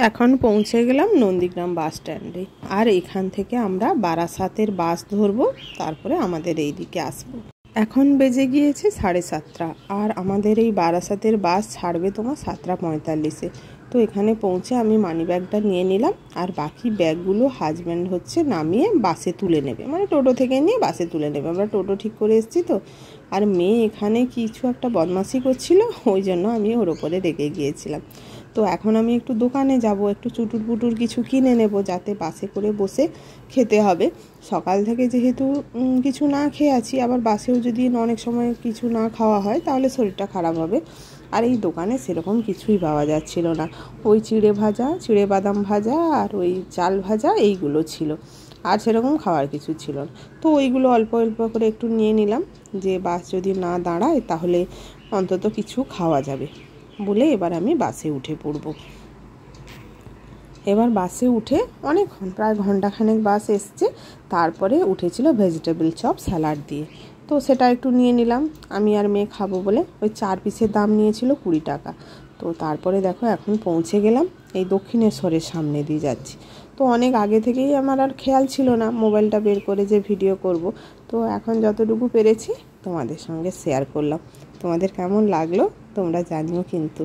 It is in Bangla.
এখন পৌঁছে গেলাম নন্দীগ্রাম বাস স্ট্যান্ডে। আর এখান থেকে আমরা বারাসাতের বাস ধরবো, তারপরে আমাদের এই দিকে আসবো। এখন বেজে গিয়েছে 7:30, আর আমাদের এই বারাসাতের বাস ছাড়বে তোমার 7:45-এ। তো এখানে পৌঁছে আমি মানি ব্যাগটা নিয়ে নিলাম, আর বাকি ব্যাগগুলো হাজব্যান্ড নামিয়ে বাসে তুলে নেবে, মানে টোটো থেকে নিয়ে বাসে তুলে নেবে। আমরা টোটো ঠিক করে এসেছি তো। আর মেয়ে এখানে কিছু একটা বদমাশি করছিল, ওই জন্য আমি ওর ওপরে রেগে গিয়েছিলাম। তো এখন আমি একটু দোকানে যাব, একটু চুটুর পুটুর কিছু কিনে নেব, যাতে বাসে করে বসে খেতে হবে। সকাল থেকে যেহেতু কিছু না খেয়ে আছি, আবার বাসেও যদি অনেক সময় কিছু না খাওয়া হয় তাহলে শরীরটা খারাপ হবে। আর এই দোকানে সেরকম কিছুই পাওয়া যাচ্ছিল না। ওই চিড়ে বাদাম ভাজা আর ওই চাল ভাজা এইগুলো ছিল, আর সেরকম খাওয়ার কিছু ছিল না। তো ওইগুলো অল্প অল্প করে একটু নিয়ে নিলাম, যে বাস যদি না দাঁড়ায় তাহলে অন্তত কিছু খাওয়া যাবে বলে এবার আমি বাসে উঠে পড়ব। এবার বাসে উঠে অনেকক্ষণ, প্রায় ঘন্টাখানেক বাস এসছে। তারপরে উঠেছিল ভেজিটেবল চপ স্যালাড দিয়ে, তো সেটা একটু নিয়ে নিলাম। আমি আর মেয়ে খাবো বলে ওই 4 পিসের দাম নিয়েছিল 20 টাকা। তো তারপরে দেখো এখন পৌঁছে গেলাম, এই দক্ষিণেশ্বরের সামনে দিয়ে যাচ্ছি। তো অনেক আগে থেকেই আমার আর খেয়াল ছিল না মোবাইলটা বের করে যে ভিডিও করব। তো এখন যতটুকু পেরেছি তোমাদের সঙ্গে শেয়ার করলাম। তোমাদের কেমন লাগলো তোমরা জানিও কিন্তু।